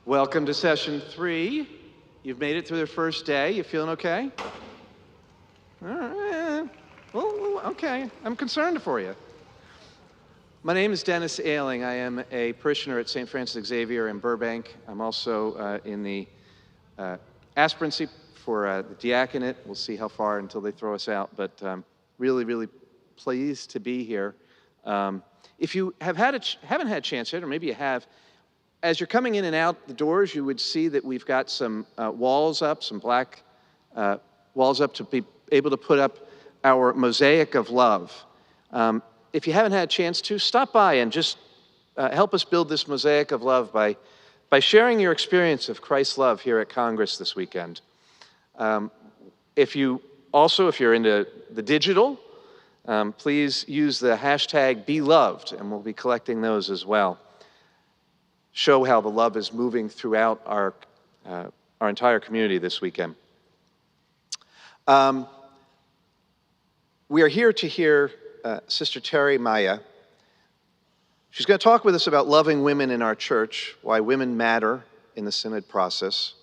Welcome to session 3. You've made it through the first day. You feeling okay? All right. Well, okay. I'm concerned for you. My name is Dennis Ailing. I am a parishioner at St. Francis Xavier in Burbank. I'm also in the aspirancy for the diaconate. We'll see how far until they throw us out, but really, really pleased to be here. If you haven't had a chance yet, or maybe you have, as you're coming in and out the doors, you would see that we've got some walls up, some black walls up to be able to put up our mosaic of love. If you haven't had a chance to, stop by and just help us build this mosaic of love by sharing your experience of Christ's love here at Congress this weekend. If you're into the digital, please use the hashtag #BeLoved, and we'll be collecting those as well. Show how the love is moving throughout our entire community this weekend. We are here to hear Sister Terry Maya. She's going to talk with us about loving women in our church, why women matter in the synod process.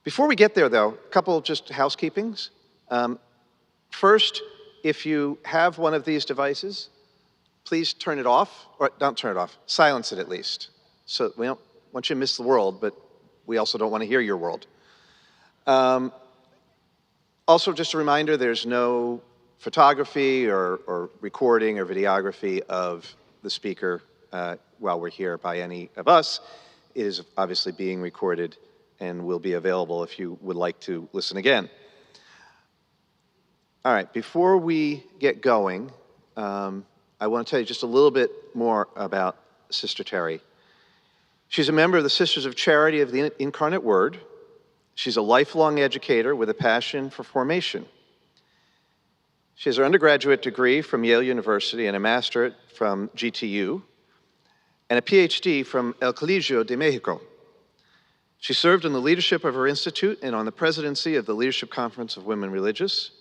Before we get there, though, a couple just housekeepings. First, if you have one of these devices, please turn it off, or don't turn it off, silence it at least. So we don't want you to miss the world, but we also don't want to hear your world. Also, just a reminder, there's no photography or recording or videography of the speaker while we're here by any of us. It is obviously being recorded and will be available if you would like to listen again. All right, before we get going, I want to tell you just a little bit more about Sister Terry. She's a member of the Sisters of Charity of the Incarnate Word. She's a lifelong educator with a passion for formation. She has her undergraduate degree from Yale University and a masterate from GTU and a PhD from El Colegio de Mexico. She served in the leadership of her institute and on the presidency of the Leadership Conference of Women Religious,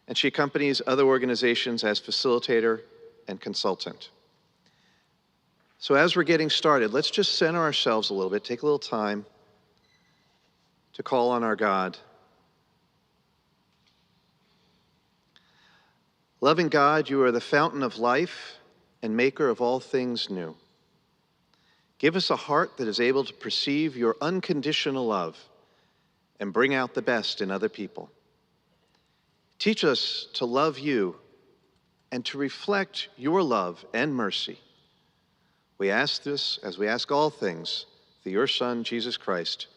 and she accompanies other organizations as facilitator and consultant. So as we're getting started, let's just center ourselves a little bit, take a little time to call on our God. Loving God, you are the fountain of life and maker of all things new. Give us a heart that is able to perceive your unconditional love and bring out the best in other people. Teach us to love you and to reflect your love and mercy. We ask this, as we ask all things, through your Son, Jesus Christ,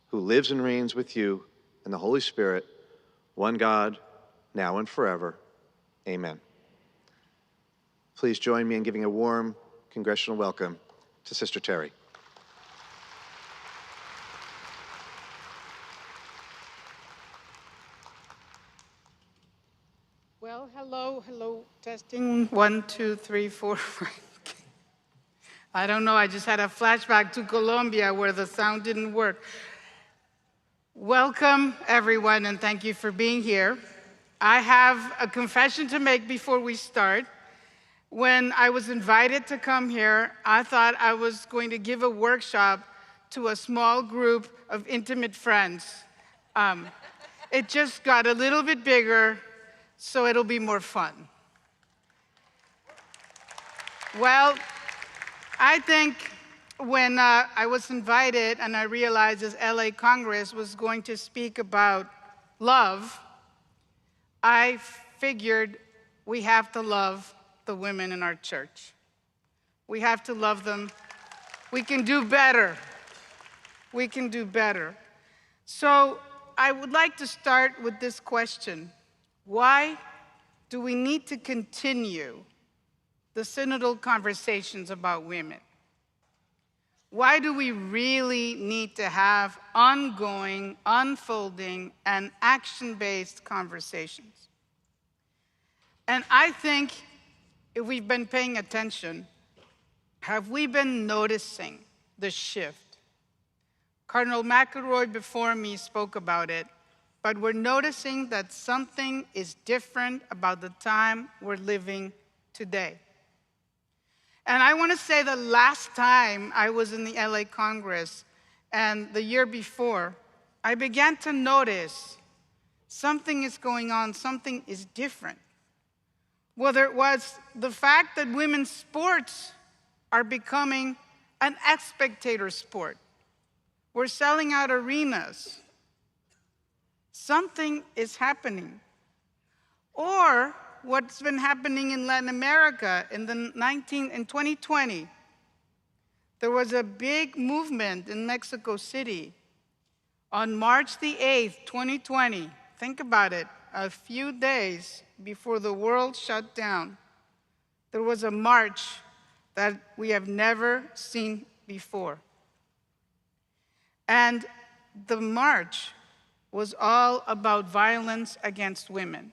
who lives and reigns with you and the Holy Spirit, one God, now and forever. Amen. Please join me in giving a warm congressional welcome to Sister Terry. Well, hello, testing, 1, 2, 3, 4. I don't know, I just had a flashback to Colombia where the sound didn't work. Welcome, everyone, and thank you for being here. I have a confession to make before we start. When I was invited to come here, I thought I was going to give a workshop to a small group of intimate friends. It just got a little bit bigger, so it'll be more fun. Well, I think when I was invited and I realized this LA Congress was going to speak about love, I figured we have to love the women in our church. We have to love them. We can do better. We can do better. So I would like to start with this question. Why do we need to continue the synodal conversations about women? Why do we really need to have ongoing, unfolding, and action-based conversations? And I think if we've been paying attention, have we been noticing the shift? Cardinal McElroy before me spoke about it, but we're noticing that something is different about the time we're living today. And I want to say the last time I was in the LA Congress and the year before, I began to notice something is going on, something is different. Whether it was the fact that women's sports are becoming an spectator sport. We're selling out arenas. Something is happening. Or what's been happening in Latin America in 2020. There was a big movement in Mexico City on March the 8th, 2020. Think about it, a few days before the world shut down. There was a march that we have never seen before. And the march was all about violence against women.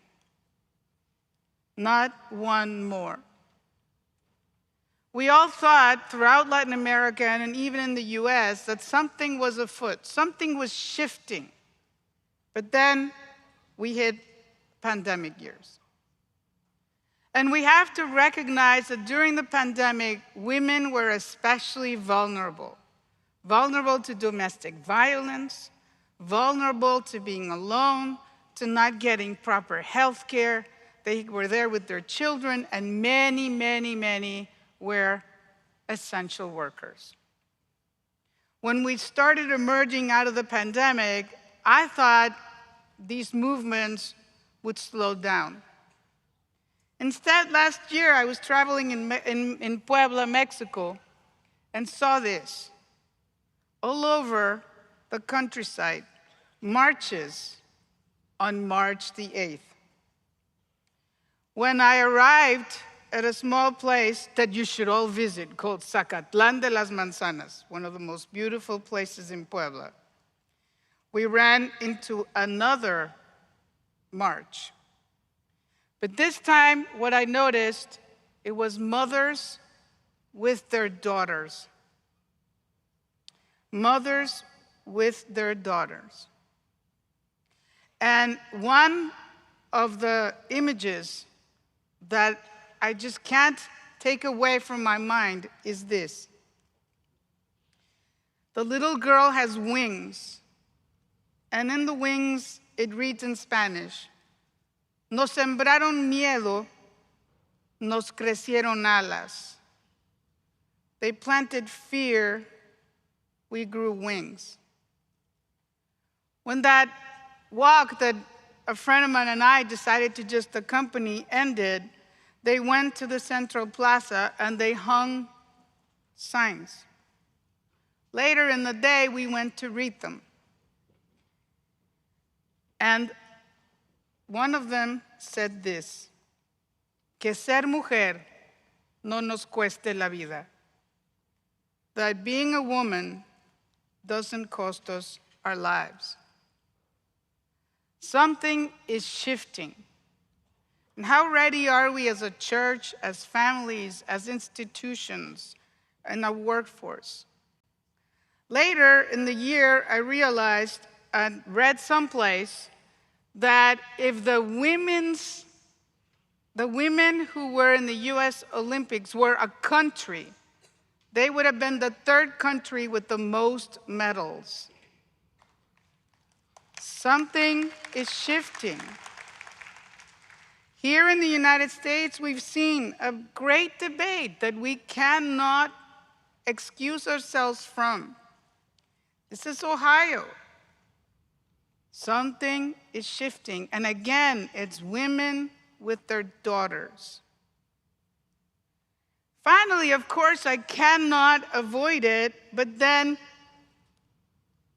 Not one more. We all thought throughout Latin America and even in the US that something was afoot, something was shifting. But then we hit pandemic years. And we have to recognize that during the pandemic, women were especially vulnerable. Vulnerable to domestic violence, vulnerable to being alone, to not getting proper health care. They were there with their children, and many, many, many were essential workers. When we started emerging out of the pandemic, I thought these movements would slow down. Instead, last year, I was traveling in Puebla, Mexico, and saw this. All over the countryside, marches on March the 8th. When I arrived at a small place that you should all visit called Zacatlán de las Manzanas, one of the most beautiful places in Puebla, we ran into another march. But this time, what I noticed, it was mothers with their daughters. Mothers with their daughters. And one of the images that I just can't take away from my mind is this. The little girl has wings, and in the wings, it reads in Spanish, "Nos sembraron miedo, nos crecieron alas." They planted fear, we grew wings. When that walk that a friend of mine and I decided to just accompany ended, they went to the Central Plaza and they hung signs. Later in the day, we went to read them. And one of them said this, que ser mujer no nos cueste la vida. That being a woman doesn't cost us our lives. Something is shifting. And how ready are we as a church, as families, as institutions, and a workforce? Later in the year, I realized and read someplace that if the women who were in the US Olympics were a country, they would have been the third country with the most medals. Something is shifting. Here in the United States, we've seen a great debate that we cannot excuse ourselves from. This is Ohio. Something is shifting. And again, it's women with their daughters. Finally, of course, I cannot avoid it, but then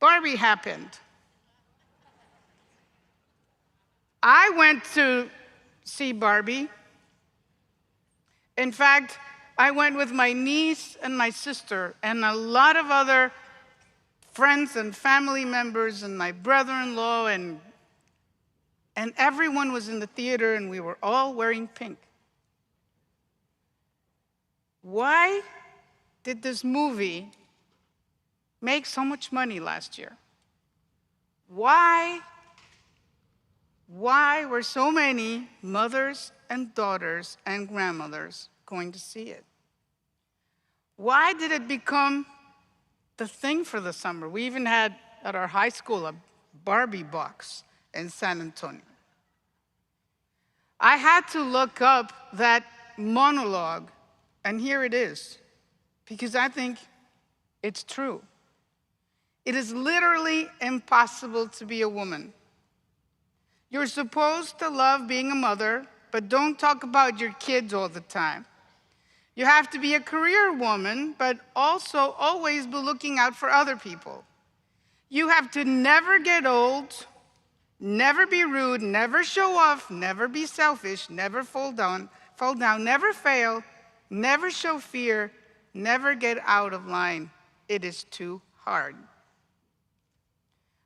Barbie happened. I went to see Barbie. In fact, I went with my niece and my sister and a lot of other friends and family members and my brother-in-law, and everyone was in the theater and we were all wearing pink. Why did this movie make so much money last year? Why were so many mothers and daughters and grandmothers going to see it? Why did it become the thing for the summer? We even had at our high school a Barbie box in San Antonio. I had to look up that monologue, and here it is, because I think it's true. It is literally impossible to be a woman. You're supposed to love being a mother, but don't talk about your kids all the time. You have to be a career woman, but also always be looking out for other people. You have to never get old, never be rude, never show off, never be selfish, never fall down, never fail, never show fear, never get out of line. It is too hard.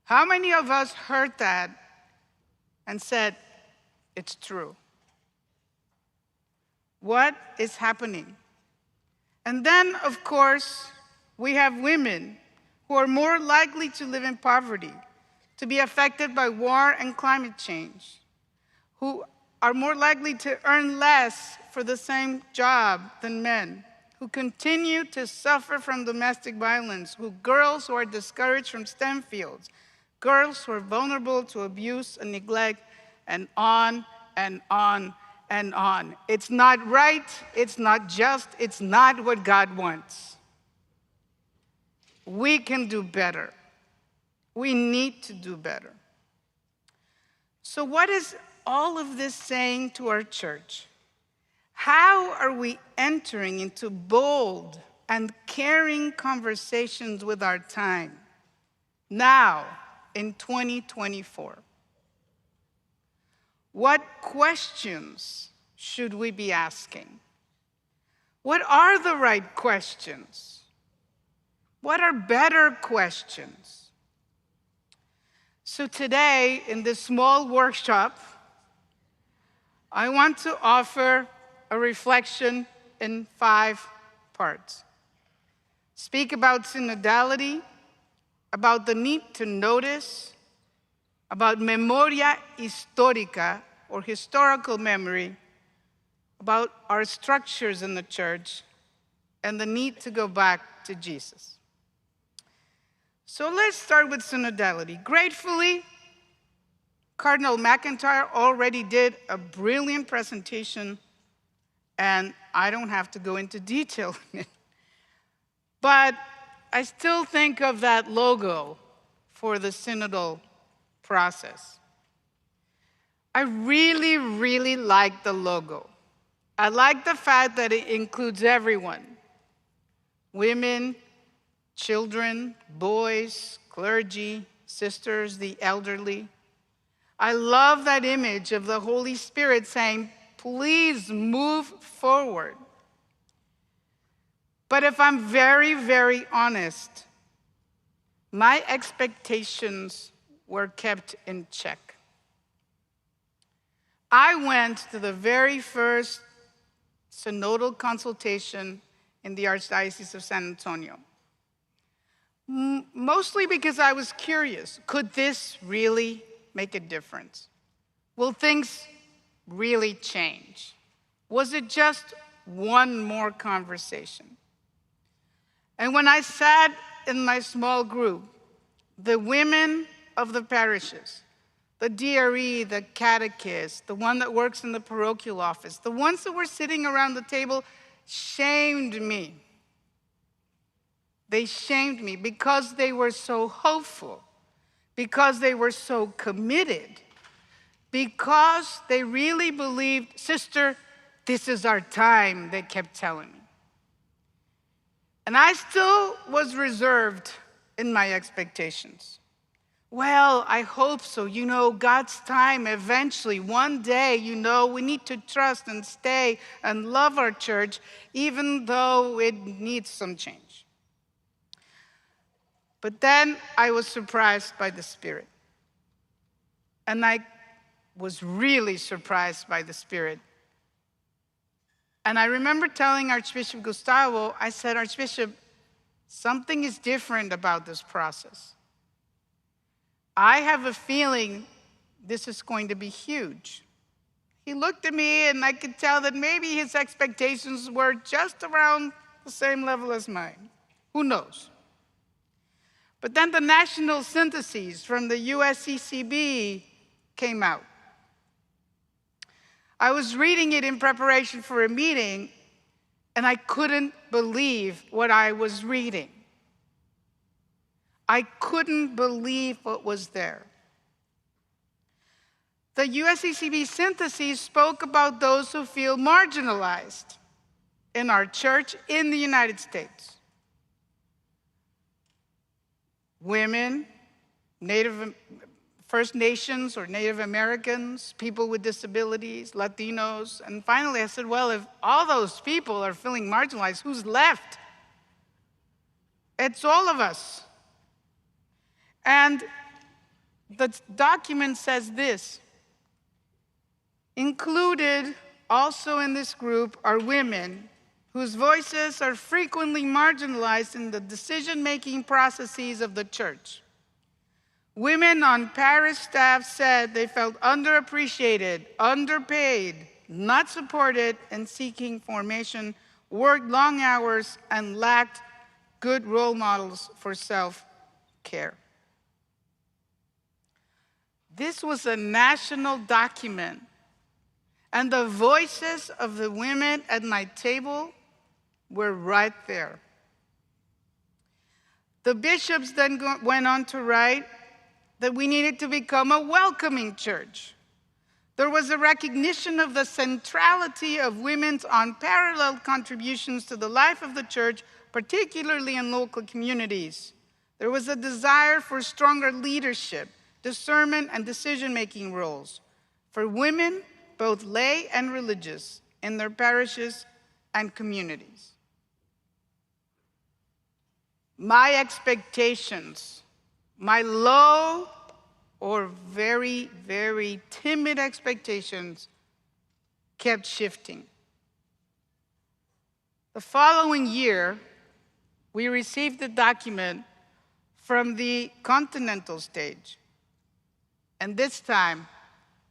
How many of us heard that and said, it's true? What is happening? And then, of course, we have women who are more likely to live in poverty, to be affected by war and climate change, who are more likely to earn less for the same job than men, who continue to suffer from domestic violence, girls who are discouraged from STEM fields, girls who are vulnerable to abuse and neglect, and on and on and on. It's not right, it's not just, it's not what God wants. We can do better. We need to do better. So what is all of this saying to our church? How are we entering into bold and caring conversations with our time now in 2024? What questions should we be asking? What are the right questions? What are better questions? So today, in this small workshop, I want to offer a reflection in 5 parts. Speak about synodality, about the need to notice, about memoria histórica, or historical memory, about our structures in the church, and the need to go back to Jesus. So let's start with synodality. Gratefully, Cardinal McIntyre already did a brilliant presentation, and I don't have to go into detail in it. But I still think of that logo for the synodal process. I really, really like the logo. I like the fact that it includes everyone: women, children, boys, clergy, sisters, the elderly. I love that image of the Holy Spirit saying, please move forward. But if I'm very, very honest, my expectations were kept in check. I went to the very first synodal consultation in the Archdiocese of San Antonio. Mostly because I was curious, could this really make a difference? Will things really change? Was it just one more conversation? And when I sat in my small group, the women of the parishes, the DRE, the catechist, the one that works in the parochial office, the ones that were sitting around the table shamed me. They shamed me because they were so hopeful, because they were so committed, because they really believed, sister, this is our time, they kept telling me. And I still was reserved in my expectations. Well, I hope so. You know, God's time eventually, one day, you know, we need to trust and stay and love our church, even though it needs some change. But then I was surprised by the Spirit. And I was really surprised by the Spirit. And I remember telling Archbishop Gustavo, I said, Archbishop, something is different about this process. I have a feeling this is going to be huge. He looked at me and I could tell that maybe his expectations were just around the same level as mine. Who knows? But then the national syntheses from the USCCB came out. I was reading it in preparation for a meeting, and I couldn't believe what I was reading. I couldn't believe what was there. The USCCB syntheses spoke about those who feel marginalized in our church in the United States. Women, First Nations or Native Americans, people with disabilities, Latinos, and finally I said, well, if all those people are feeling marginalized, who's left? It's all of us. And the document says this: included also in this group are women whose voices are frequently marginalized in the decision-making processes of the church. Women on parish staff said they felt underappreciated, underpaid, not supported in seeking formation, worked long hours, and lacked good role models for self-care. This was a national document, and the voices of the women at my table were right there. The bishops then went on to write that we needed to become a welcoming church. There was a recognition of the centrality of women's unparalleled contributions to the life of the church, particularly in local communities. There was a desire for stronger leadership, discernment, and decision-making roles for women, both lay and religious, in their parishes and communities. My expectations, my low or very, very timid expectations kept shifting. The following year, we received the document from the continental stage. And this time,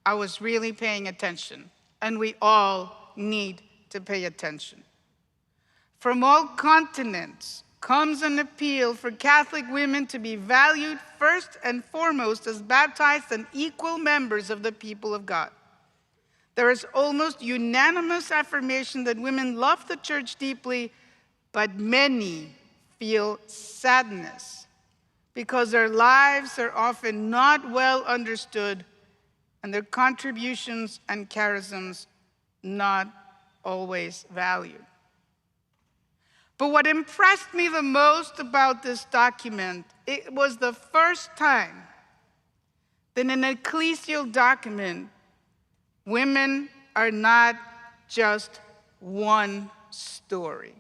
I was really paying attention, and we all need to pay attention. From all continents comes an appeal for Catholic women to be valued first and foremost as baptized and equal members of the people of God. There is almost unanimous affirmation that women love the church deeply, but many feel sadness because their lives are often not well understood and their contributions and charisms not always valued. But what impressed me the most about this document, it was the first time that in an ecclesial document, women are not just one story.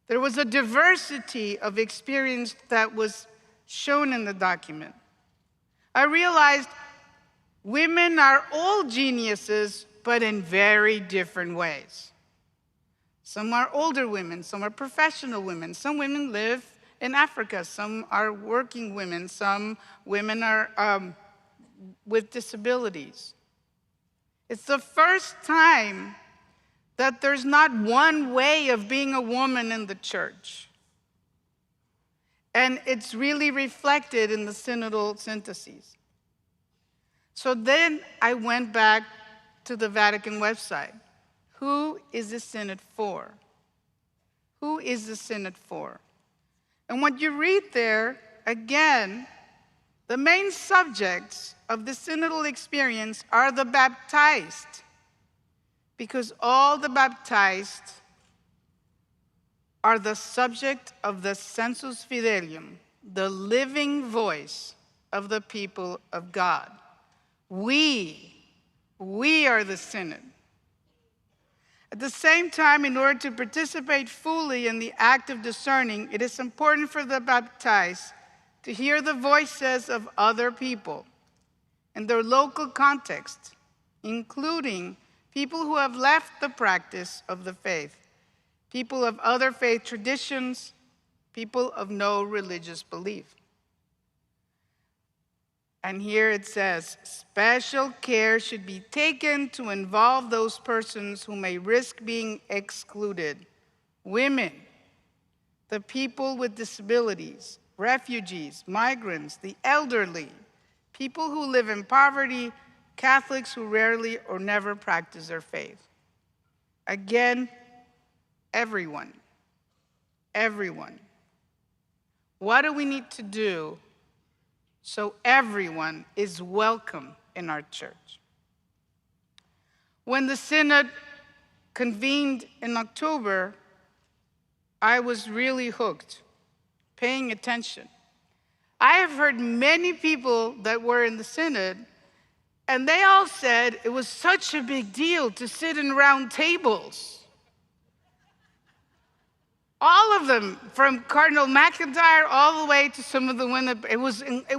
There was a diversity of experience that was shown in the document. I realized women are all geniuses, but in very different ways. Some are older women, some are professional women, some women live in Africa, some are working women, some women are with disabilities. It's the first time that there's not one way of being a woman in the church. And it's really reflected in the synodal syntheses. So then I went back to the Vatican website. Who is the synod for? Who is the synod for? And what you read there, again, the main subjects of the synodal experience are the baptized, because all the baptized are the subject of the sensus fidelium, the living voice of the people of God. We are the synod. At the same time, in order to participate fully in the act of discerning, it is important for the baptized to hear the voices of other people in their local context, including people who have left the practice of the faith, people of other faith traditions, people of no religious belief. And here it says, special care should be taken to involve those persons who may risk being excluded women, the people with disabilities, refugees, migrants, the elderly, people who live in poverty, Catholics who rarely or never practice their faith. Again, everyone. Everyone. What do we need to do so everyone is welcome in our church? When the Synod convened in October, I was really hooked, paying attention. I have heard many people that were in the Synod, and they all said it was such a big deal to sit in round tables. All of them, from Cardinal McIntyre all the way to some of the women, it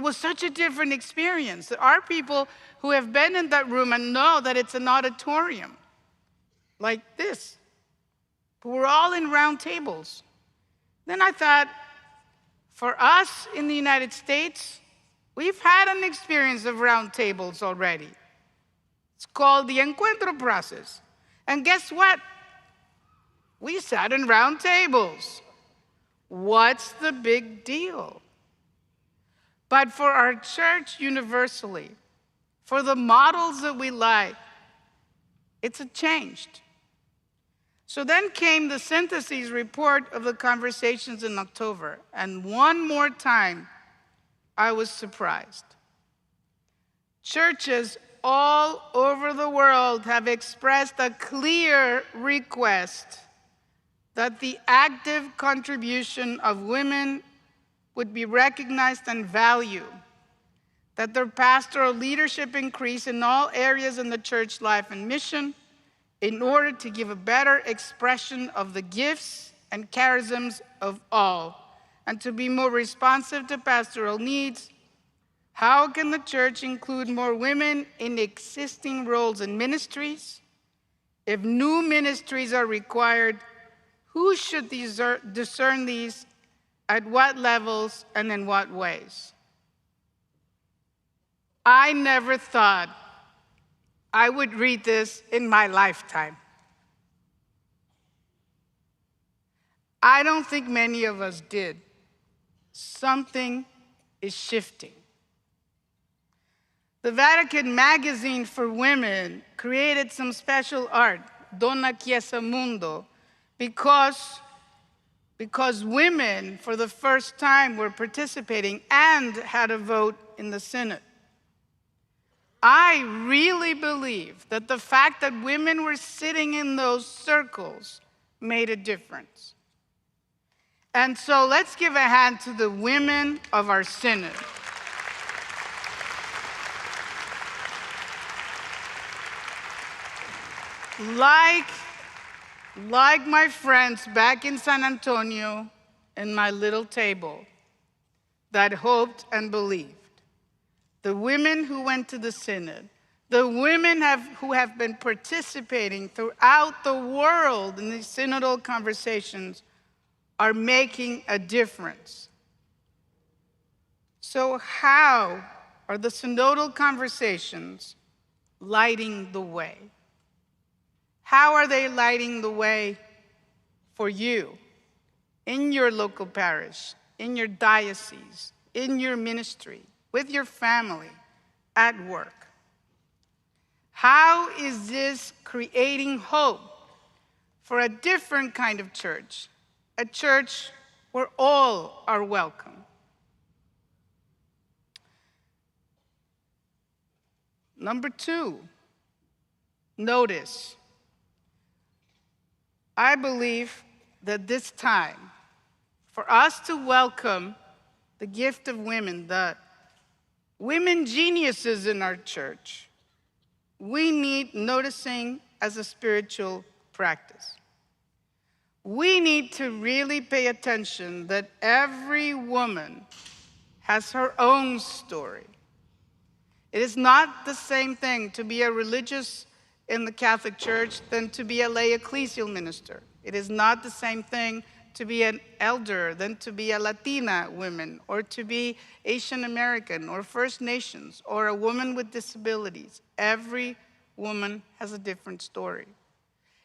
was such a different experience. There are people who have been in that room and know that it's an auditorium, like this. But we're all in round tables. Then I thought, for us in the United States, we've had an experience of round tables already. It's called the Encuentro process. And guess what? We sat in round tables. What's the big deal? But for our church universally, for the models that we like, it's changed. So then came the synthesis report of the conversations in October, and one more time, I was surprised. Churches all over the world have expressed a clear request that the active contribution of women would be recognized and valued, that their pastoral leadership increase in all areas in the church life and mission in order to give a better expression of the gifts and charisms of all, and to be more responsive to pastoral needs. How can the church include more women in existing roles and ministries? If new ministries are required, who should discern these, at what levels, and in what ways? I never thought I would read this in my lifetime. I don't think many of us did. Something is shifting. The Vatican Magazine for Women created some special art, Donna Chiesa Mundo, because women, for the first time, were participating and had a vote in the Synod. I really believe that the fact that women were sitting in those circles made a difference. And so let's give a hand to the women of our Synod. Like my friends back in San Antonio in my little table that hoped and believed, the women who went to the Synod, the women who have been participating throughout the world in these synodal conversations are making a difference. So how are the synodal conversations lighting the way? How are they lighting the way for you in your local parish, in your diocese, in your ministry, with your family, at work? How is this creating hope for a different kind of church, a church where all are welcome? Number 2, notice. I believe that this time, for us to welcome the gift of women, the women geniuses in our church, we need noticing as a spiritual practice. We need to really pay attention that every woman has her own story. It is not the same thing to be a religious in the Catholic Church than to be a lay ecclesial minister. It is not the same thing to be an elder than to be a Latina woman, or to be Asian American, or First Nations, or a woman with disabilities. Every woman has a different story.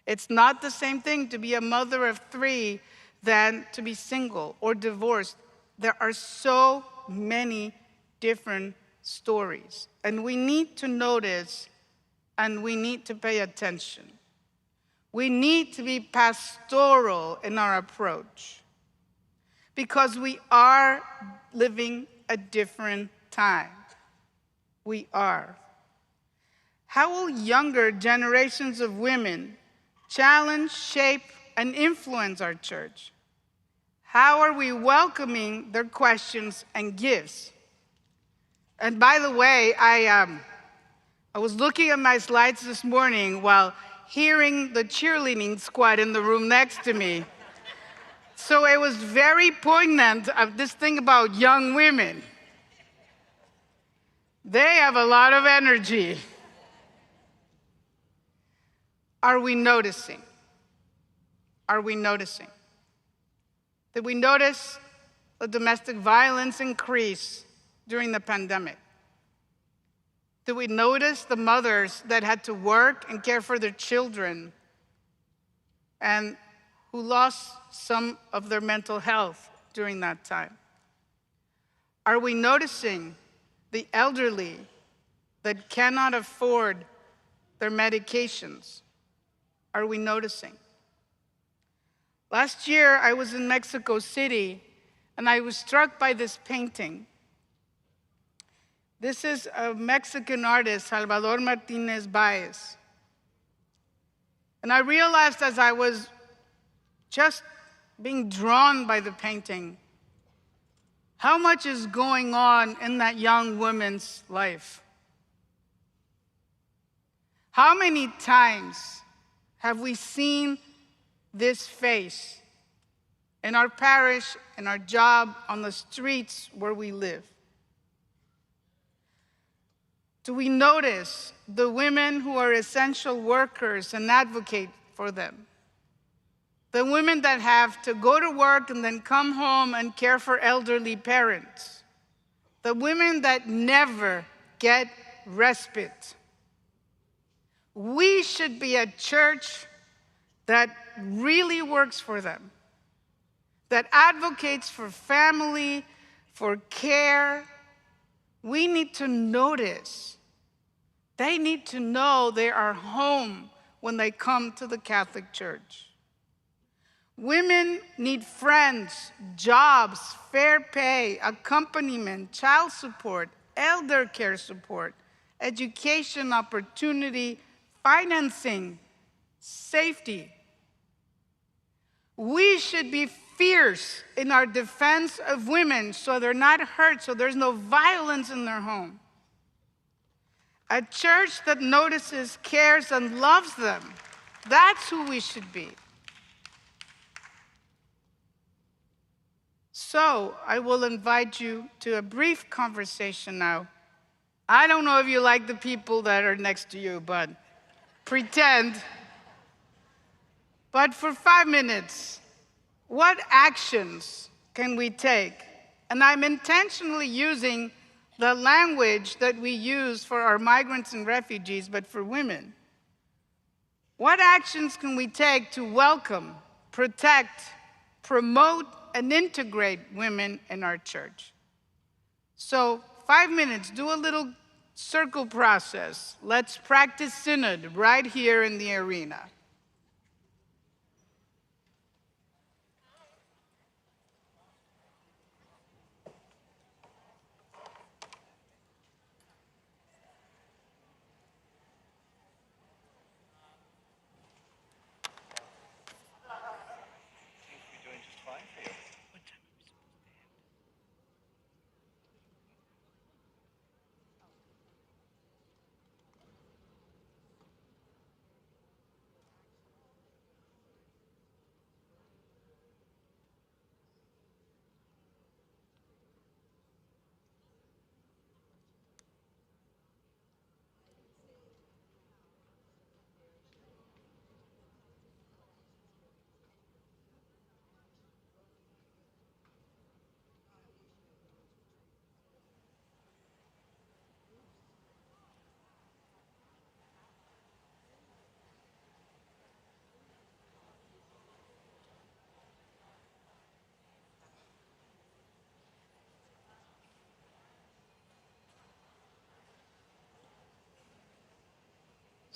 It's not the same thing to be a mother of 3 than to be single or divorced. There are so many different stories, and we need to notice and we need to pay attention. We need to be pastoral in our approach because we are living a different time. We are. How will younger generations of women challenge, shape, and influence our church? How are we welcoming their questions and gifts? And by the way, I was looking at my slides this morning while hearing the cheerleading squad in the room next to me. So it was very poignant of this thing about young women. They have a lot of energy. Are we noticing? Are we noticing? Did we notice the domestic violence increase during the pandemic? Did we notice the mothers that had to work and care for their children and who lost some of their mental health during that time? Are we noticing the elderly that cannot afford their medications? Are we noticing? Last year, I was in Mexico City, and I was struck by this painting. This is a Mexican artist, Salvador Martinez Baez. And I realized as I was just being drawn by the painting, how much is going on in that young woman's life. How many times have we seen this face in our parish, in our job, on the streets where we live? Do we notice the women who are essential workers and advocate for them? The women that have to go to work and then come home and care for elderly parents. The women that never get respite. We should be a church that really works for them, that advocates for family, for care. We need to notice. They need to know they are home when they come to the Catholic Church. Women need friends, jobs, fair pay, accompaniment, child support, elder care support, education opportunity, financing, safety. We should be fierce in our defense of women so they're not hurt, so there's no violence in their home. A church that notices, cares, and loves them. That's who we should be. So I will invite you to a brief conversation now. I don't know if you like the people that are next to you, but pretend. But for 5 minutes, what actions can we take? And I'm intentionally using the language that we use for our migrants and refugees, but for women. What actions can we take to welcome, protect, promote, and integrate women in our church? So 5 minutes, do a little circle process. Let's practice synod right here in the arena.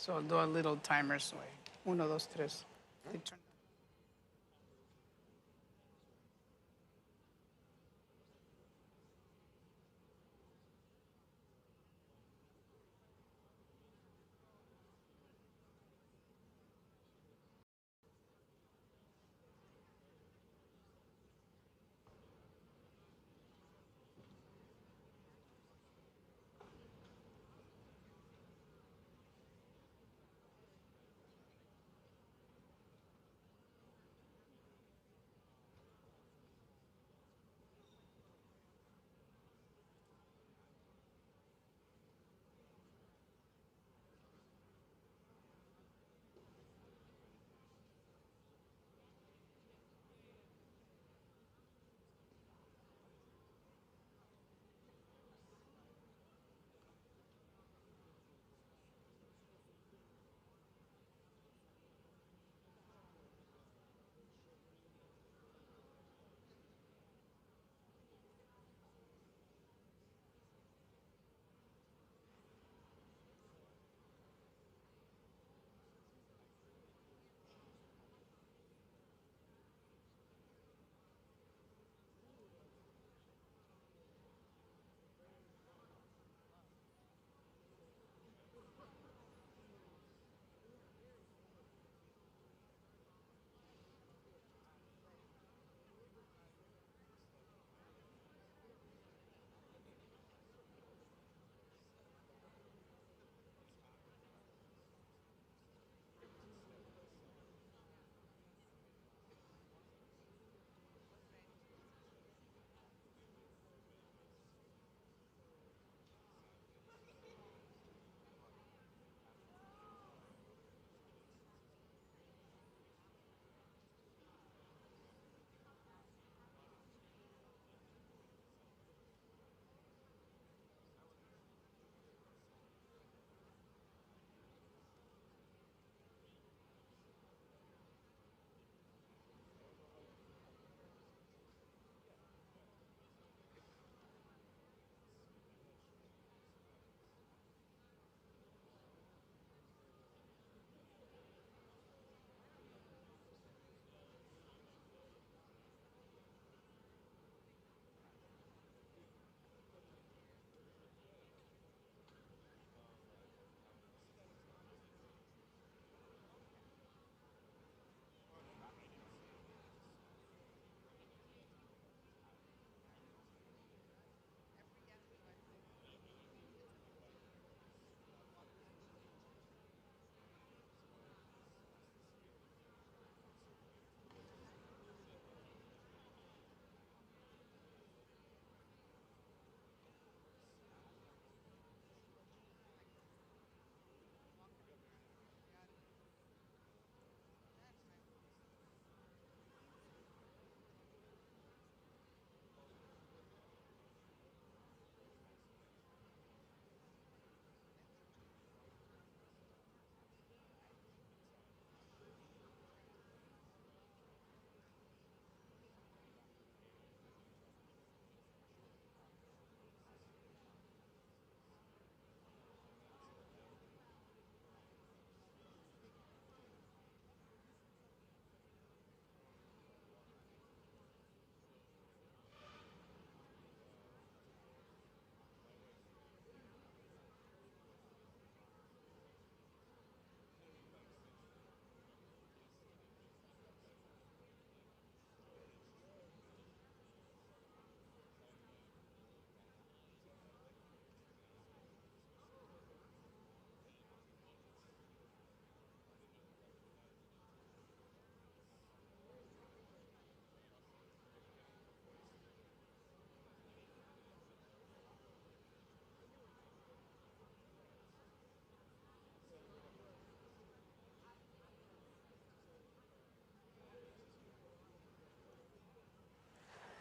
So I'll do a little timer. So uno, dos, tres. They turn.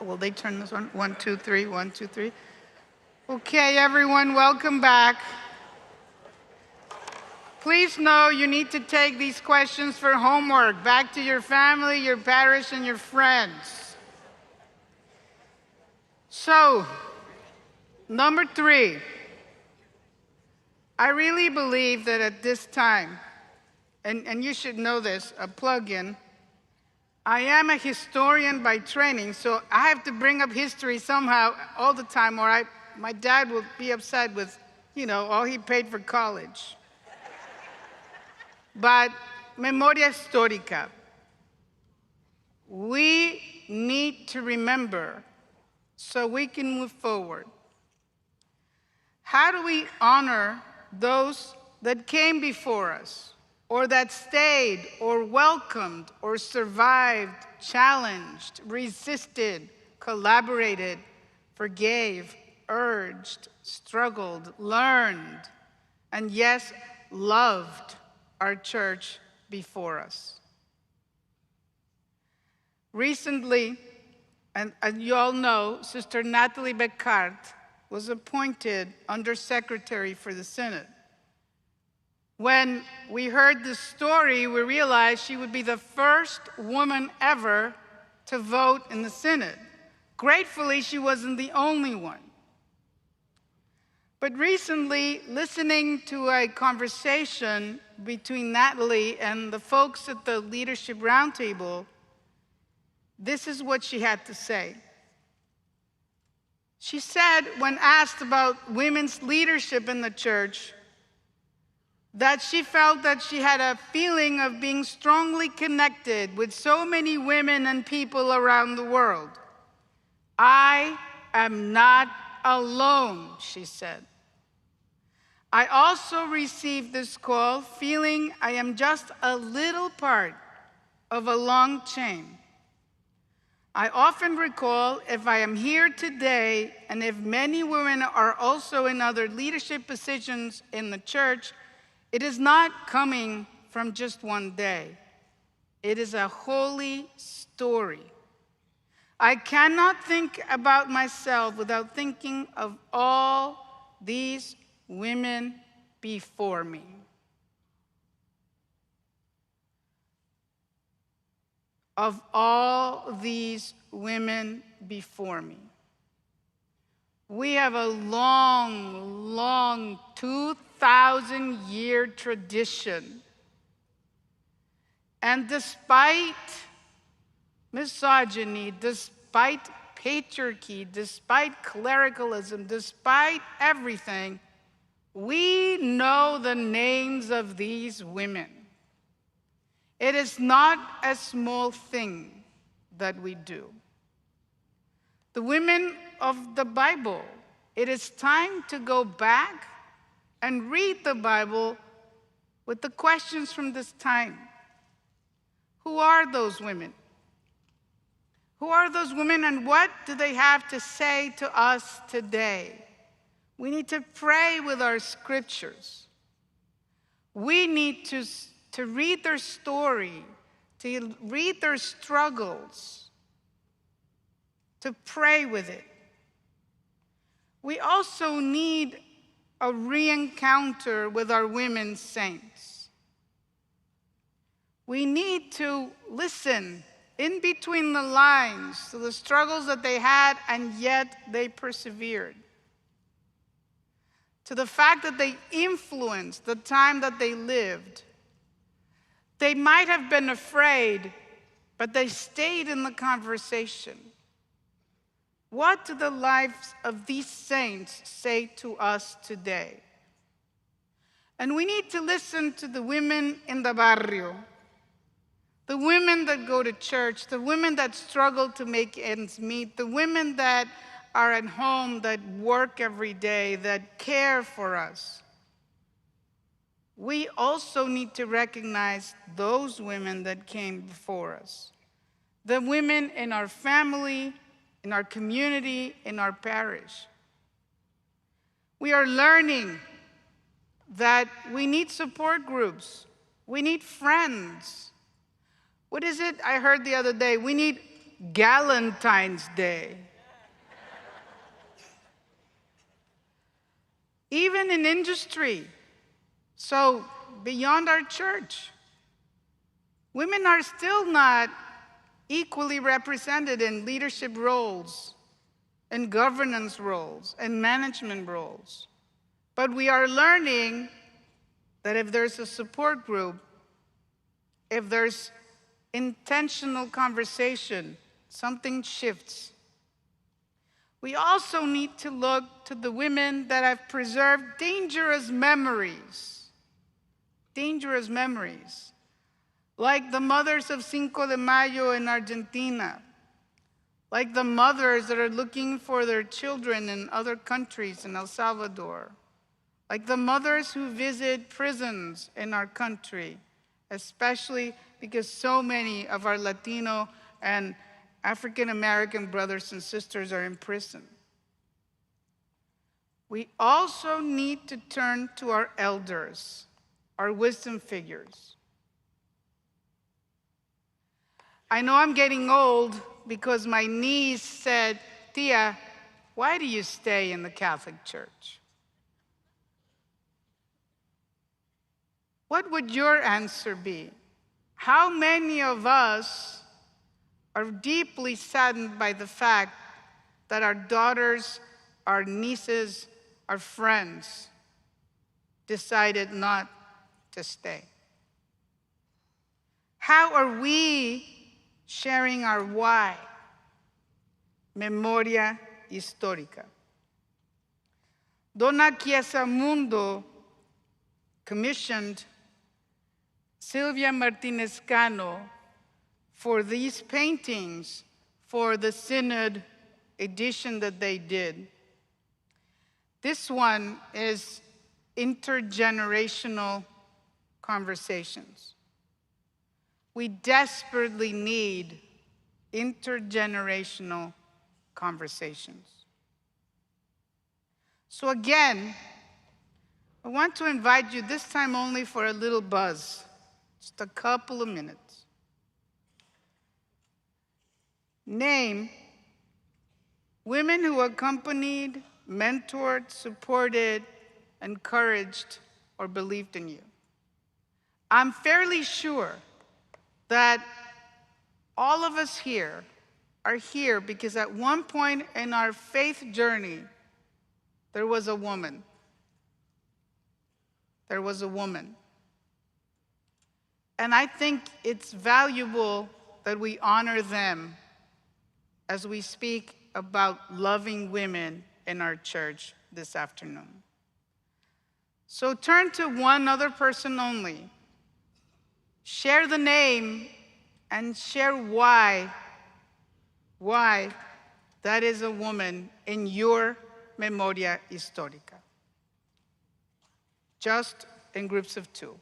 Will they turn this on? 1, 2, 3, 1, 2, 3. Okay, everyone, welcome back. Please know you need to take these questions for homework back to your family, your parish, and your friends. So, number 3. I really believe that at this time, and you should know this, a plug-in, I am a historian by training, so I have to bring up history somehow all the time, or my dad will be upset with, all he paid for college. But memoria histórica. We need to remember so we can move forward. How do we honor those that came before us, or that stayed, or welcomed, or survived, challenged, resisted, collaborated, forgave, urged, struggled, learned, and yes, loved our church before us? Recently, and as you all know, Sister Natalie Beccart was appointed Undersecretary for the Synod. When we heard this story, we realized she would be the first woman ever to vote in the Synod. Gratefully, she wasn't the only one. But recently, listening to a conversation between Natalie and the folks at the Leadership Roundtable, this is what she had to say. She said, when asked about women's leadership in the church, that she felt that she had a feeling of being strongly connected with so many women and people around the world. I am not alone, she said. I also received this call feeling I am just a little part of a long chain. I often recall, if I am here today, and if many women are also in other leadership positions in the church, it is not coming from just one day. It is a holy story. I cannot think about myself without thinking of all these women before me. Of all these women before me. We have a long, long 2,000-year tradition. And despite misogyny, despite patriarchy, despite clericalism, despite everything, we know the names of these women. It is not a small thing that we do. The women of the Bible, it is time to go back and read the Bible with the questions from this time. Who are those women? Who are those women, and what do they have to say to us today? We need to pray with our scriptures. We need to read their story, to read their struggles, to pray with it. We also need a re-encounter with our women saints. We need to listen in between the lines to the struggles that they had, and yet they persevered. To the fact that they influenced the time that they lived. They might have been afraid, but they stayed in the conversation. What do the lives of these saints say to us today? And we need to listen to the women in the barrio, the women that go to church, the women that struggle to make ends meet, the women that are at home, that work every day, that care for us. We also need to recognize those women that came before us. The women in our family, in our community, in our parish. We are learning that we need support groups. We need friends. What is it I heard the other day? We need Galentine's Day. Even in industry, so beyond our church, women are still not equally represented in leadership roles, in governance roles, and management roles. But we are learning that if there's a support group, if there's intentional conversation, something shifts. We also need to look to the women that have preserved dangerous memories, like the mothers of Cinco de Mayo in Argentina, like the mothers that are looking for their children in other countries in El Salvador, like the mothers who visit prisons in our country, especially because so many of our Latino and African American brothers and sisters are in prison. We also need to turn to our elders, our wisdom figures. I know I'm getting old because my niece said, "Tia, why do you stay in the Catholic Church?" What would your answer be? How many of us are deeply saddened by the fact that our daughters, our nieces, our friends decided not to stay? How are we sharing our why? Memoria histórica. Donna Chiasamundo commissioned Silvia Martinez Cano for these paintings for the Synod edition that they did. This one is intergenerational conversations. We desperately need intergenerational conversations. So again, I want to invite you, this time only for a little buzz, just a couple of minutes. Name women who accompanied, mentored, supported, encouraged, or believed in you. I'm fairly sure that all of us here are here because at one point in our faith journey, there was a woman. There was a woman. And I think it's valuable that we honor them as we speak about loving women in our church this afternoon. So turn to one other person only. Share the name and share why that is a woman in your memoria histórica. Just in groups of two.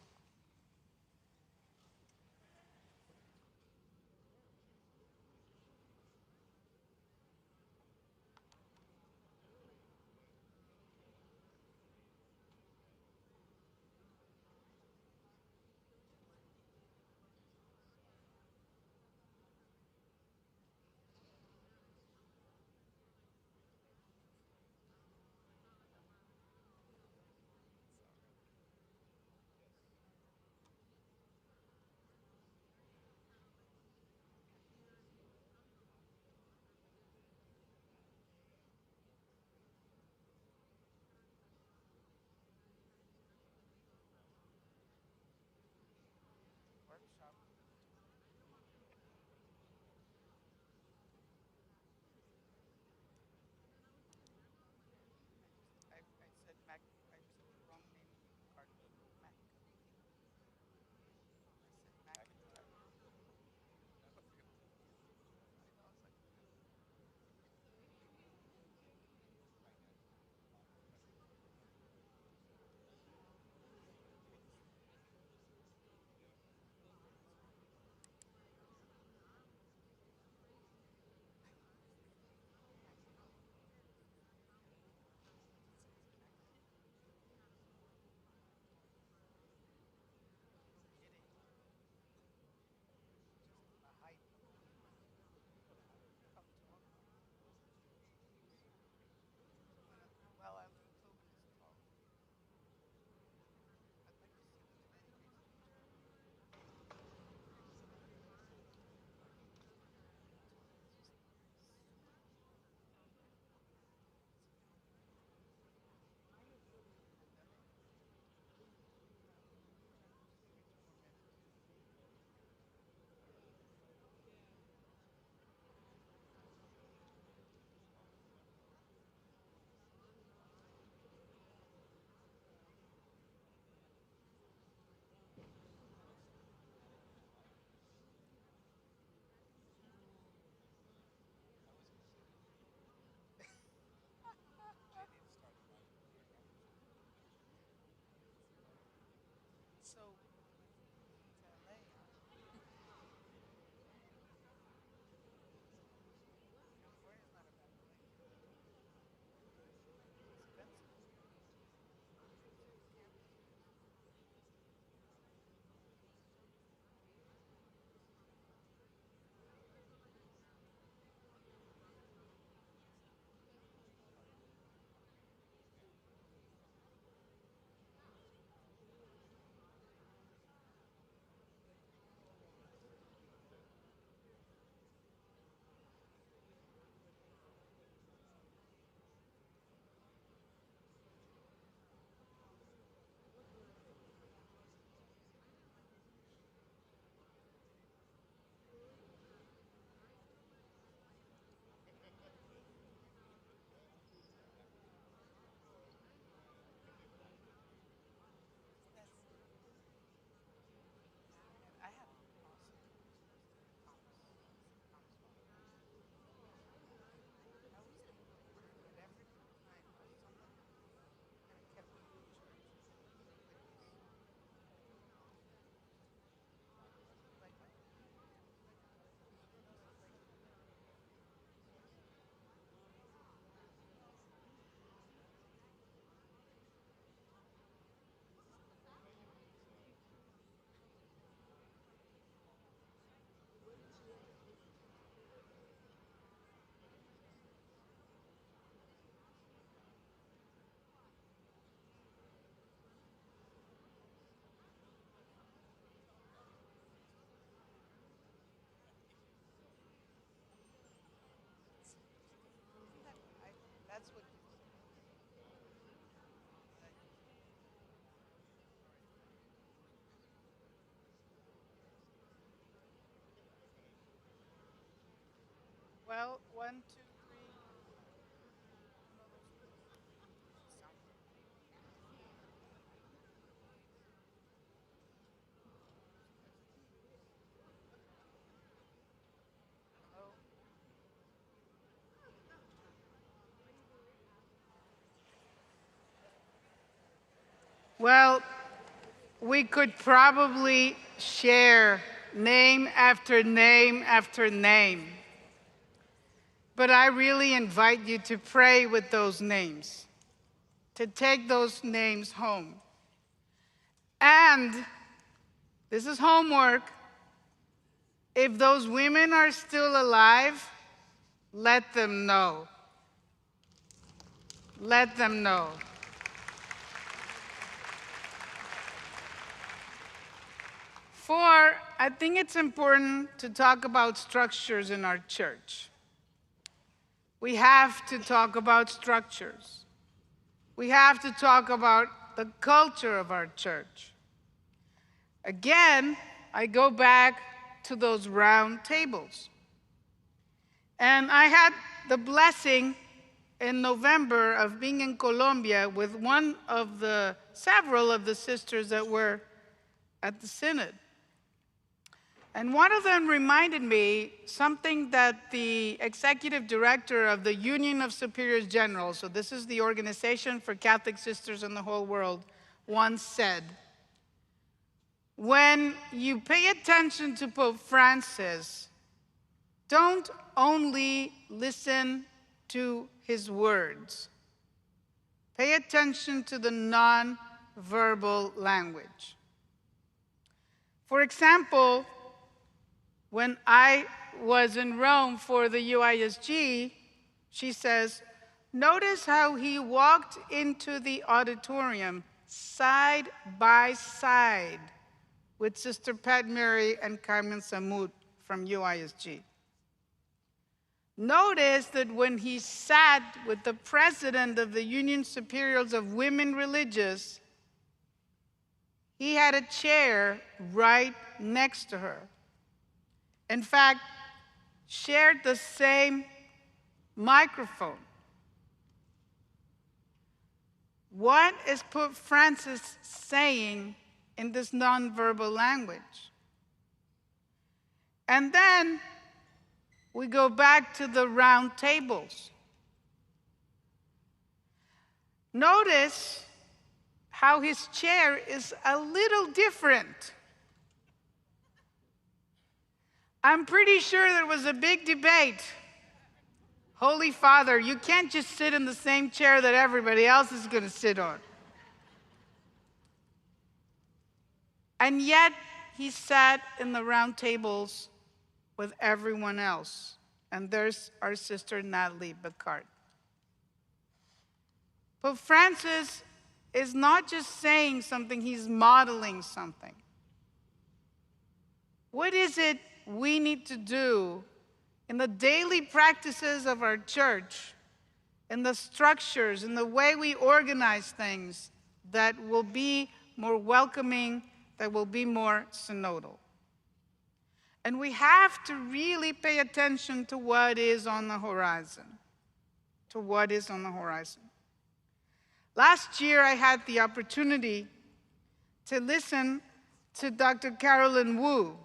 Well, 1, 2, 3. Well, we could probably share name after name after name. But I really invite you to pray with those names, to take those names home. And this is homework. If those women are still alive, let them know. Let them know. Four, I think it's important to talk about structures in our church. We have to talk about structures. We have to talk about the culture of our church. Again, I go back to those round tables. And I had the blessing in November of being in Colombia with one of the several of the sisters that were at the synod. And one of them reminded me something that the executive director of the Union of Superiors Generals, so this is the organization for Catholic sisters in the whole world, once said. When you pay attention to Pope Francis, don't only listen to his words. Pay attention to the non-verbal language. For example, when I was in Rome for the UISG, she says, notice how he walked into the auditorium side by side with Sister Pat Mary and Carmen Samut from UISG. Notice that when he sat with the president of the Union Superiors of Women Religious, he had a chair right next to her. In fact, shared the same microphone. What is Pope Francis saying in this nonverbal language? And then we go back to the round tables. Notice how his chair is a little different. I'm pretty sure there was a big debate. Holy Father, you can't just sit in the same chair that everybody else is going to sit on. And yet, he sat in the round tables with everyone else. And there's our sister Natalie Picard. Pope Francis is not just saying something, he's modeling something. What is it we need to do in the daily practices of our church, in the structures, in the way we organize things that will be more welcoming, that will be more synodal? And we have to really pay attention to what is on the horizon, to what is on the horizon. Last year, I had the opportunity to listen to Dr. Carolyn Wu.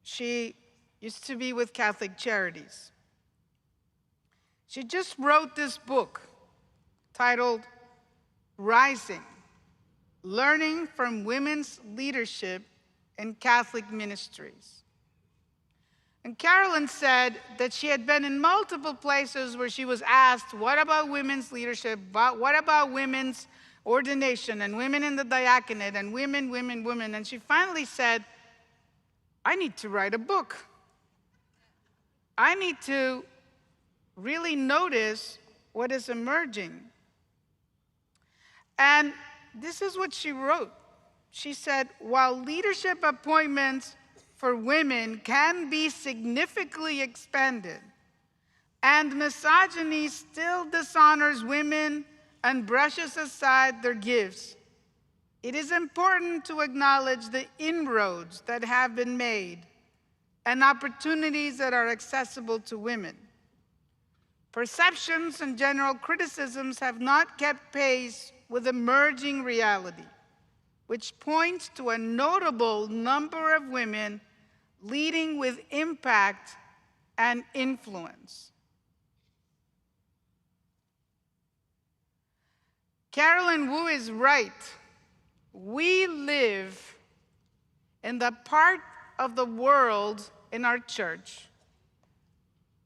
She used to be with Catholic Charities. She just wrote this book titled Rising, Learning from Women's Leadership in Catholic Ministries. And Carolyn said that she had been in multiple places where she was asked, what about women's leadership? What about women's ordination and women in the diaconate and women? And she finally said, I need to write a book. I need to really notice what is emerging. And this is what she wrote. She said, while leadership appointments for women can be significantly expanded, and misogyny still dishonors women and brushes aside their gifts, it is important to acknowledge the inroads that have been made and opportunities that are accessible to women. Perceptions and general criticisms have not kept pace with emerging reality, which points to a notable number of women leading with impact and influence. Carolyn Wu is right. We live in the part of the world in our church,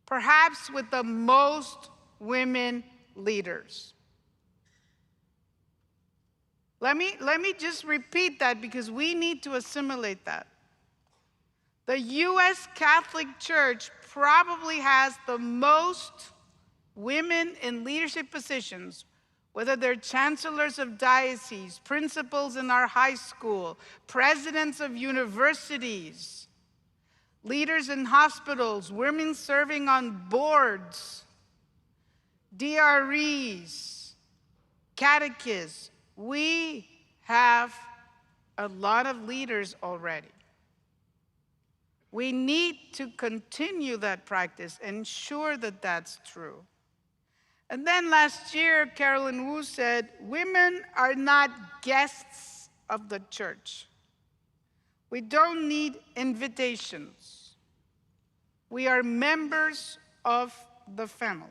perhaps with the most women leaders. Let me just repeat that because we need to assimilate that. The U.S. Catholic Church probably has the most women in leadership positions, whether they're chancellors of dioceses, principals in our high school, presidents of universities, leaders in hospitals, women serving on boards, DREs, catechists. We have a lot of leaders already. We need to continue that practice, ensure that that's true. And then last year, Carolyn Wu said, women are not guests of the church. We don't need invitations. We are members of the family.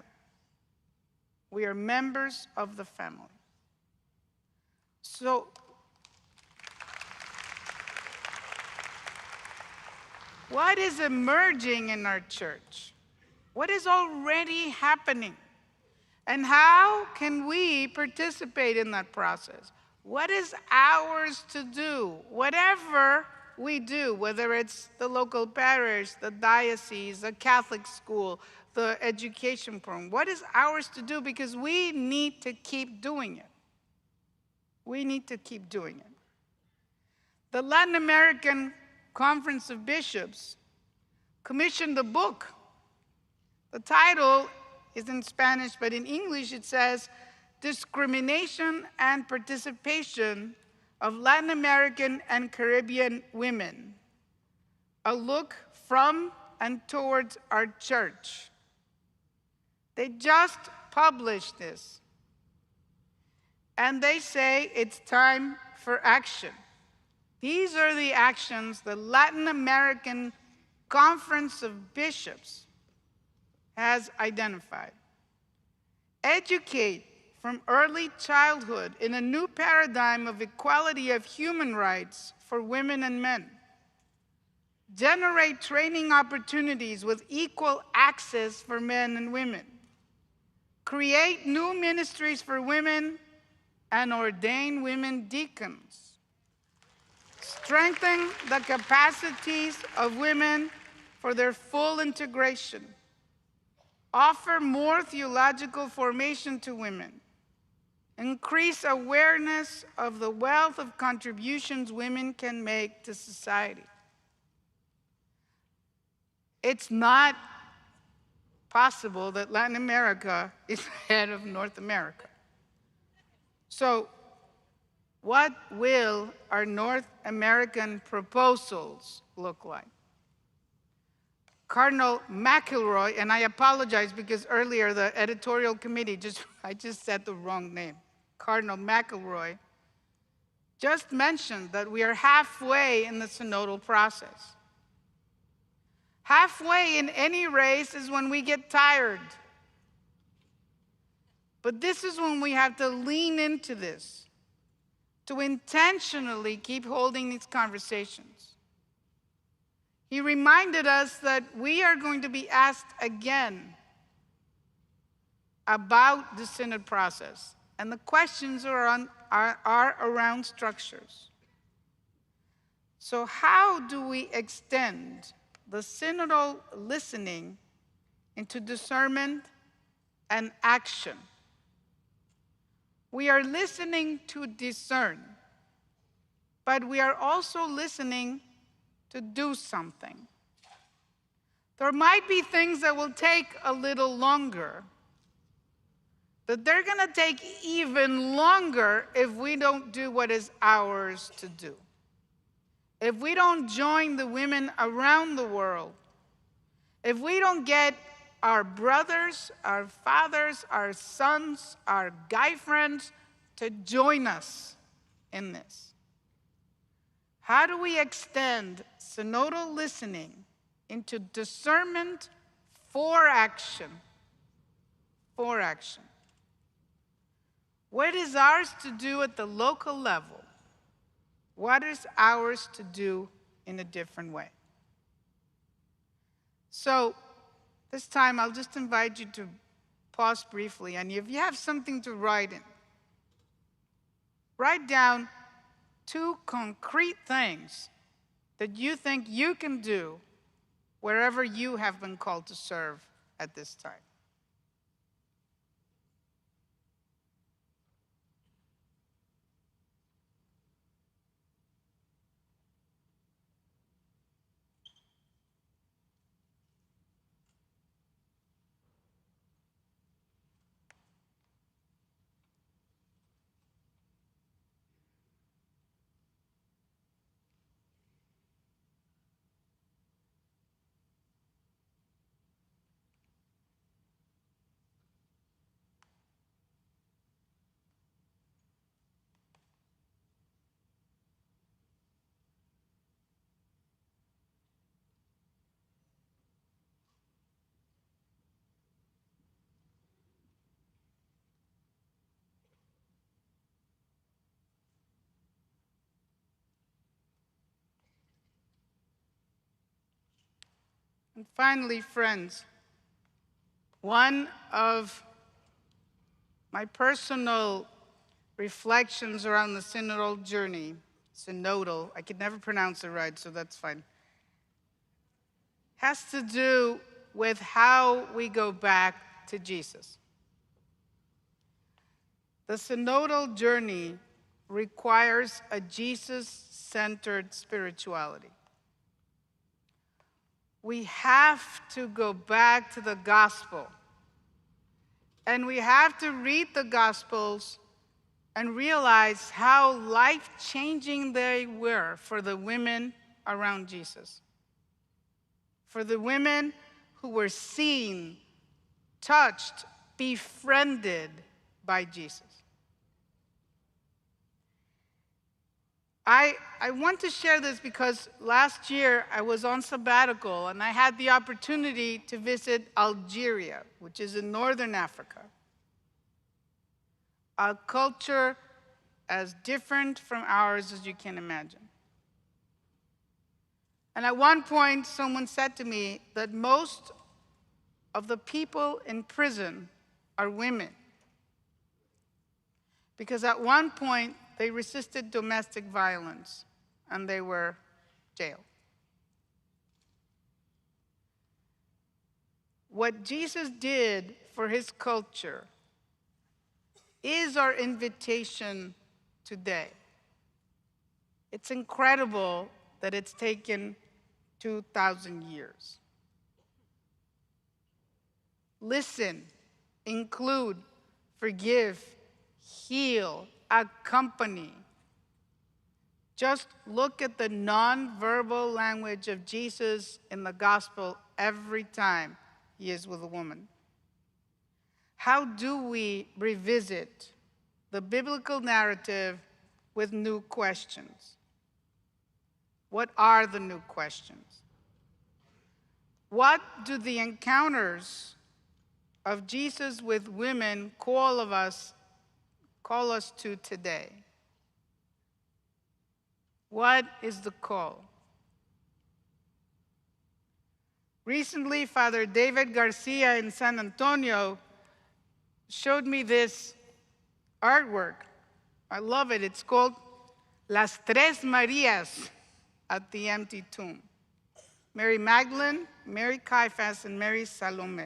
We are members of the family. So, what is emerging in our church? What is already happening? And how can we participate in that process? What is ours to do? Whatever we do, whether it's the local parish, the diocese, the Catholic school, the education program, what is ours to do? Because we need to keep doing it. We need to keep doing it. The Latin American Conference of Bishops commissioned a book. The title is in Spanish, but in English it says, Discrimination and Participation of Latin American and Caribbean Women, a look from and towards our church. They just published this. And they say it's time for action. These are the actions the Latin American Conference of Bishops has identified. Educate from early childhood in a new paradigm of equality of human rights for women and men. Generate training opportunities with equal access for men and women. Create new ministries for women and ordain women deacons. Strengthen the capacities of women for their full integration. Offer more theological formation to women. Increase awareness of the wealth of contributions women can make to society. It's not possible that Latin America is ahead of North America. So, what will our North American proposals look like? Cardinal McElroy, and I apologize because earlier the editorial committee, I just said the wrong name. Cardinal McElroy just mentioned that we are halfway in the synodal process. Halfway in any race is when we get tired. But this is when we have to lean into this, to intentionally keep holding these conversations. He reminded us that we are going to be asked again about the synod process, and the questions are around structures. So how do we extend the synodal listening into discernment and action? We are listening to discern, but we are also listening to do something. There might be things that will take a little longer, but they're going to take even longer if we don't do what is ours to do. If we don't join the women around the world, if we don't get our brothers, our fathers, our sons, our guy friends to join us in this? How do we extend synodal listening into discernment for action? For action. What is ours to do at the local level? What is ours to do in a different way? So this time I'll just invite you to pause briefly, and if you have something to write in, write down 2 concrete things that you think you can do wherever you have been called to serve at this time. And finally, friends, one of my personal reflections around the synodal journey, synodal, I could never pronounce it right, so that's fine, has to do with how we go back to Jesus. The synodal journey requires a Jesus-centered spirituality. We have to go back to the gospel. And we have to read the Gospels and realize how life-changing they were for the women around Jesus. For the women who were seen, touched, befriended by Jesus. I want to share this because last year I was on sabbatical and I had the opportunity to visit Algeria, which is in northern Africa. A culture as different from ours as you can imagine. And at one point, someone said to me that most of the people in prison are women. Because at one point, they resisted domestic violence and they were jailed. What Jesus did for his culture is our invitation today. It's incredible that it's taken 2,000 years. Listen, include, forgive, heal, accompany. Just look at the nonverbal language of Jesus in the gospel every time he is with a woman. How do we revisit the biblical narrative with new questions? What are the new questions? What do the encounters of Jesus with women call us to today? What is the call? Recently, Father David Garcia in San Antonio showed me this artwork. I love it. It's called Las Tres Marías at the Empty Tomb. Mary Magdalene, Mary Caiaphas, and Mary Salome.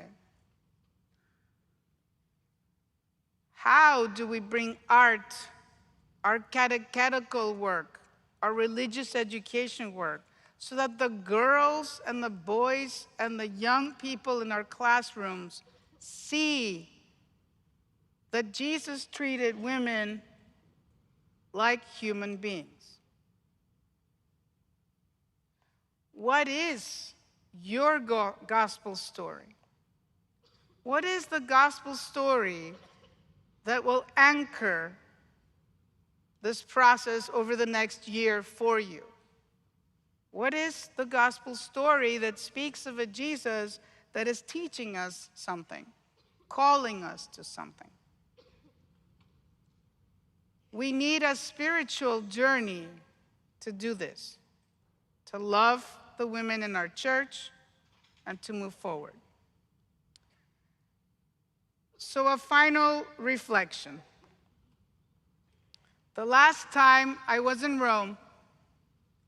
How do we bring art, our catechetical work, our religious education work, so that the girls and the boys and the young people in our classrooms see that Jesus treated women like human beings? What is your gospel story? What is the gospel story that will anchor this process over the next year for you? What is the gospel story that speaks of a Jesus that is teaching us something, calling us to something? We need a spiritual journey to do this, to love the women in our church and to move forward. So, a final reflection. The last time I was in Rome,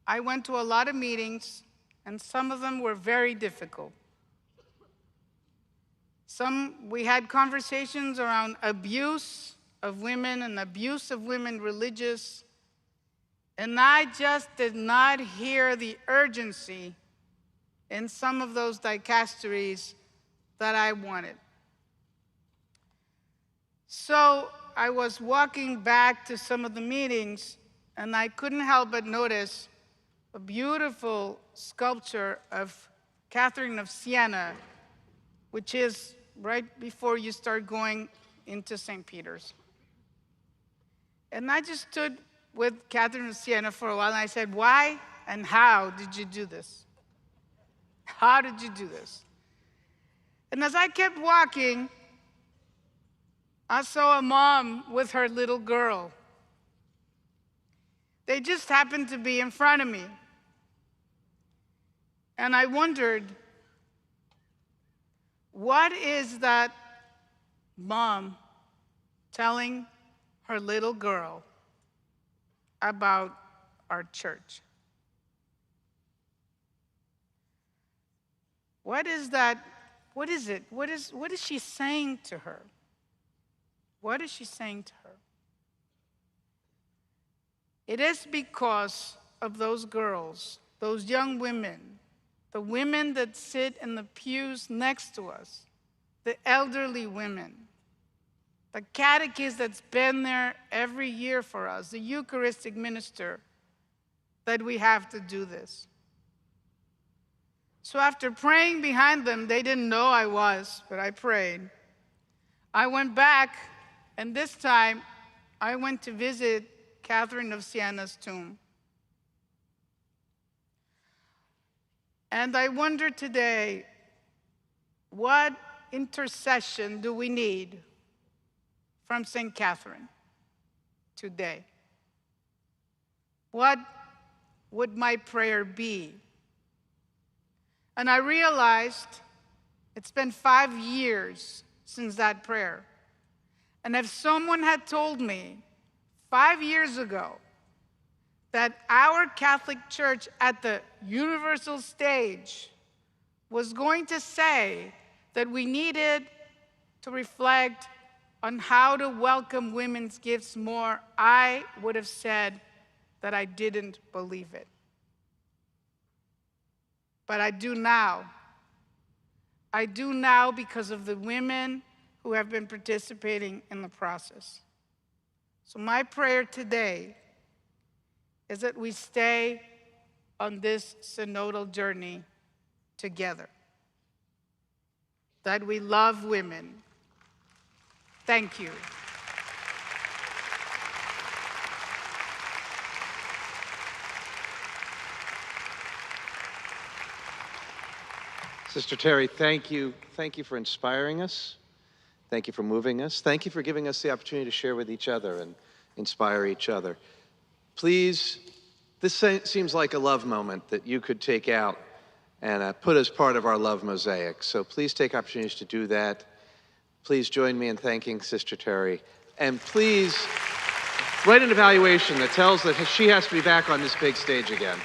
I went to a lot of meetings, and some of them were very difficult. We had conversations around abuse of women and abuse of women religious, and I just did not hear the urgency in some of those dicasteries that I wanted. So I was walking back to some of the meetings, and I couldn't help but notice a beautiful sculpture of Catherine of Siena, which is right before you start going into St. Peter's. And I just stood with Catherine of Siena for a while, and I said, why and how did you do this? How did you do this? And as I kept walking, I saw a mom with her little girl. They just happened to be in front of me. And I wondered, what is that mom telling her little girl about our church? What is that? What is it? What is she saying to her? What is she saying to her? It is because of those girls, those young women, the women that sit in the pews next to us, the elderly women, the catechist that's been there every year for us, the Eucharistic minister, that we have to do this. So after praying behind them, they didn't know I was, but I prayed. I went back, and this time I went to visit Catherine of Siena's tomb. And I wonder today, what intercession do we need from St. Catherine today? What would my prayer be? And I realized it's been 5 years since that prayer. And if someone had told me 5 years ago that our Catholic Church at the universal stage was going to say that we needed to reflect on how to welcome women's gifts more, I would have said that I didn't believe it. But I do now. I do now because of the women who have been participating in the process. So my prayer today is that we stay on this synodal journey together, that we love women. Thank you. Sister Terry, thank you. Thank you for inspiring us. Thank you for moving us. Thank you for giving us the opportunity to share with each other and inspire each other. Please, this seems like a love moment that you could take out and put as part of our love mosaic. So please take opportunities to do that. Please join me in thanking Sister Terry. And please write an evaluation that tells that she has to be back on this big stage again.